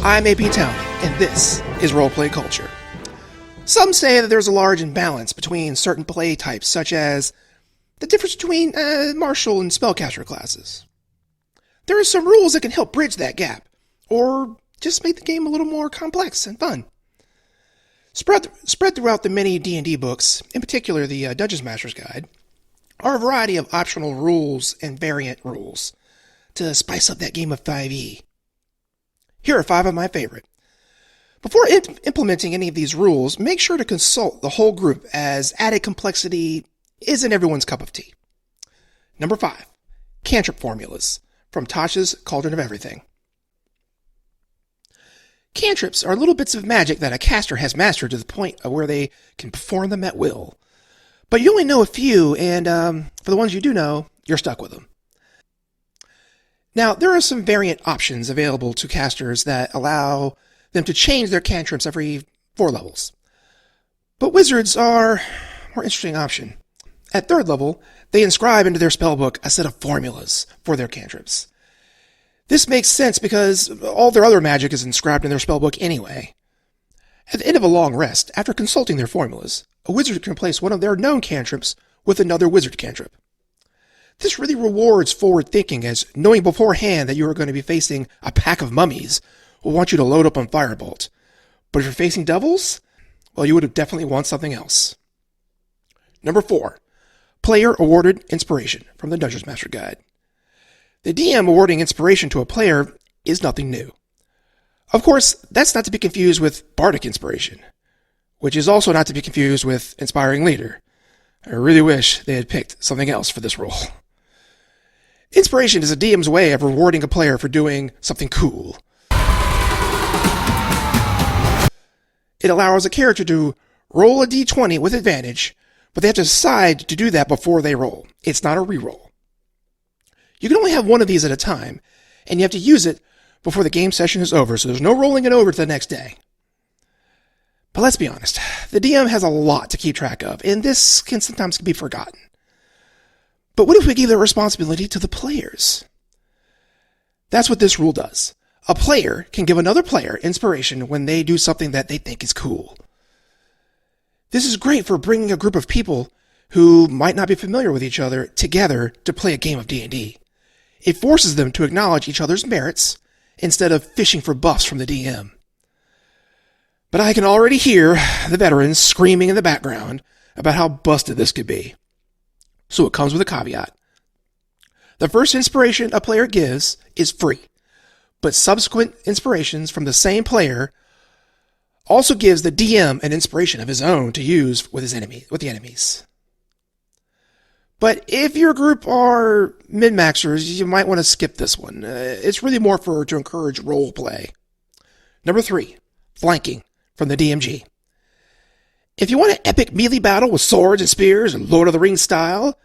I'm AP Town, and this is Roleplay Culture. Some say that there's a large imbalance between certain play types, such as the difference between martial and spellcaster classes. There are some rules that can help bridge that gap, or just make the game a little more complex and fun. Spread throughout the many D&D books, in particular the Dungeon Master's Guide, are a variety of optional rules and variant rules to spice up that game of 5e. Here are 5 of my favorite. Before implementing any of these rules, make sure to consult the whole group, as added complexity isn't everyone's cup of tea. Number 5. Cantrip formulas, from Tasha's Cauldron of Everything. Cantrips are little bits of magic that a caster has mastered to the point of where they can perform them at will. But you only know a few, and for the ones you do know, you're stuck with them. Now, there are some variant options available to casters that allow them to change their cantrips every 4 levels. But wizards are a more interesting option. At 3rd level, they inscribe into their spellbook a set of formulas for their cantrips. This makes sense because all their other magic is inscribed in their spellbook anyway. At the end of a long rest, after consulting their formulas, a wizard can replace one of their known cantrips with another wizard cantrip. This really rewards forward thinking, as knowing beforehand that you are going to be facing a pack of mummies will want you to load up on Firebolt. But if you're facing devils, well, you would definitely want something else. Number 4. Player awarded inspiration, from the Dungeon Master's Guide. The DM awarding inspiration to a player is nothing new. Of course, that's not to be confused with bardic inspiration, which is also not to be confused with inspiring leader. I really wish they had picked something else for this role. Inspiration is a DM's way of rewarding a player for doing something cool. It allows a character to roll a d20 with advantage, but they have to decide to do that before they roll. It's not a reroll. You can only have one of these at a time, and you have to use it before the game session is over, so there's no rolling it over to the next day. But let's be honest, the DM has a lot to keep track of, and this can sometimes be forgotten. But what if we gave the responsibility to the players? That's what this rule does. A player can give another player inspiration when they do something that they think is cool. This is great for bringing a group of people who might not be familiar with each other together to play a game of D&D. It forces them to acknowledge each other's merits instead of fishing for buffs from the DM. But I can already hear the veterans screaming in the background about how busted this could be. So it comes with a caveat. The first inspiration a player gives is free, but subsequent inspirations from the same player also gives the DM an inspiration of his own to use with the enemies. But if your group are min-maxers, you might want to skip this one. It's really more to encourage role play. Number 3, flanking, from the DMG. If you want an epic melee battle with swords and spears and Lord of the Rings style,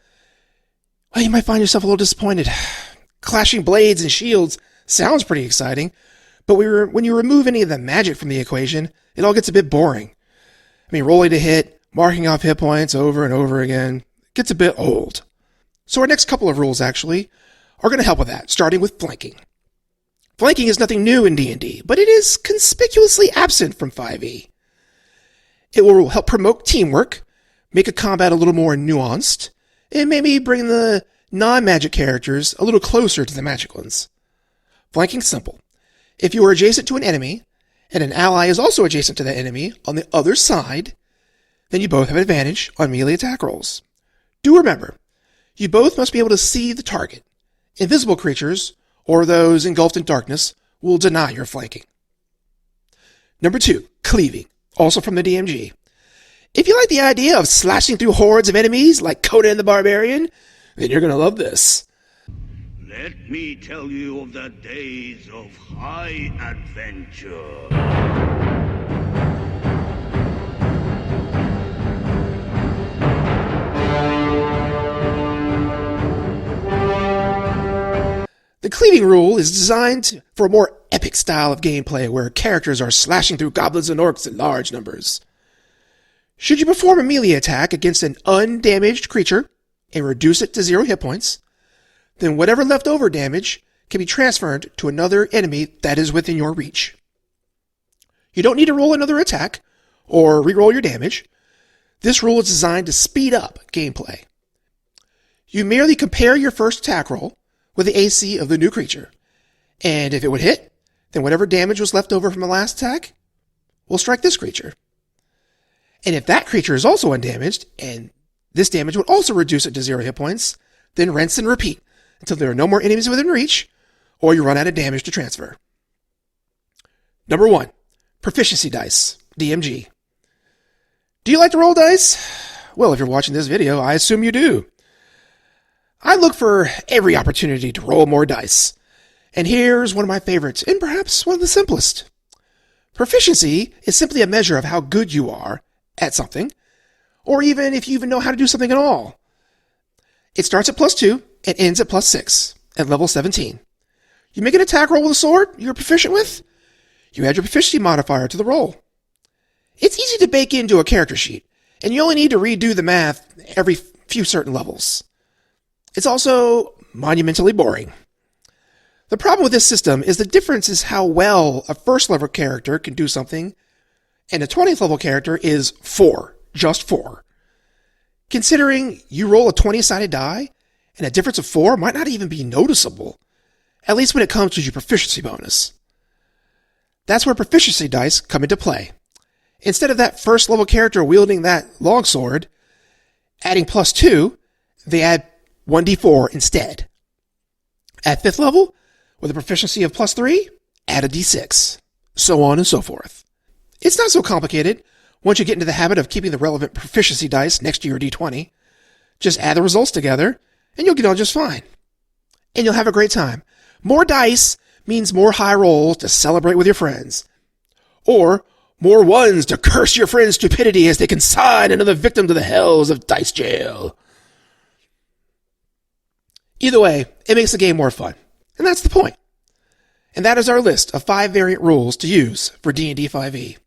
well, you might find yourself a little disappointed. Clashing blades and shields sounds pretty exciting, but when you remove any of the magic from the equation, it all gets a bit boring. I mean, rolling to hit, marking off hit points over and over again, gets a bit old. So our next couple of rules, actually, are going to help with that, starting with flanking. Flanking is nothing new in D&D, but it is conspicuously absent from 5e. It will help promote teamwork, make a combat a little more nuanced, and maybe bring the non-magic characters a little closer to the magic ones. Flanking's simple. If you are adjacent to an enemy, and an ally is also adjacent to that enemy on the other side, then you both have advantage on melee attack rolls. Do remember, you both must be able to see the target. Invisible creatures, or those engulfed in darkness, will deny your flanking. Number 2, cleaving, also from the DMG. If you like the idea of slashing through hordes of enemies like Conan the Barbarian, then you're going to love this. Let me tell you of the days of high adventure. The cleaving rule is designed for a more epic style of gameplay where characters are slashing through goblins and orcs in large numbers. Should you perform a melee attack against an undamaged creature and reduce it to 0 hit points, then whatever leftover damage can be transferred to another enemy that is within your reach. You don't need to roll another attack or re-roll your damage. This rule is designed to speed up gameplay. You merely compare your first attack roll with the AC of the new creature, and if it would hit, then whatever damage was left over from the last attack will strike this creature. And if that creature is also undamaged, and this damage would also reduce it to 0 hit points, then rinse and repeat until there are no more enemies within reach, or you run out of damage to transfer. Number 1, Proficiency Dice, DMG. Do you like to roll dice? Well, if you're watching this video, I assume you do. I look for every opportunity to roll more dice, and here's one of my favorites, and perhaps one of the simplest. Proficiency is simply a measure of how good you are at something, or even if you even know how to do something at all. It starts at +2 and ends at +6 at level 17. You make an attack roll with a sword you're proficient with, you add your proficiency modifier to the roll. It's easy to bake into a character sheet, and you only need to redo the math every few certain levels. It's also monumentally boring. The problem with this system is the difference is how well a first level character can do something, and a 20th level character is 4, just 4. Considering you roll a 20-sided die, and a difference of 4 might not even be noticeable, at least when it comes to your proficiency bonus. That's where proficiency dice come into play. Instead of that first level character wielding that longsword, adding +2, they add 1d4 instead. At 5th level, with a proficiency of +3, add a d6, so on and so forth. It's not so complicated once you get into the habit of keeping the relevant proficiency dice next to your d20. Just add the results together, and you'll get on just fine. And you'll have a great time. More dice means more high rolls to celebrate with your friends. Or more ones to curse your friend's stupidity as they consign another victim to the hells of dice jail. Either way, it makes the game more fun. And that's the point. And that is our list of 5 variant rules to use for D&D 5e.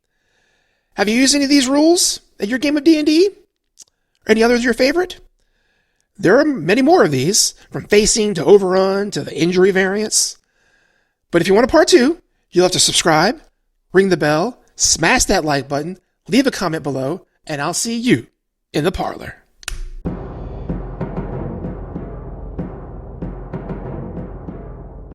Have you used any of these rules in your game of D&D? Or any others your favorite? There are many more of these, from facing to overrun to the injury variants. But if you want a part 2, you'll have to subscribe, ring the bell, smash that like button, leave a comment below, and I'll see you in the parlor.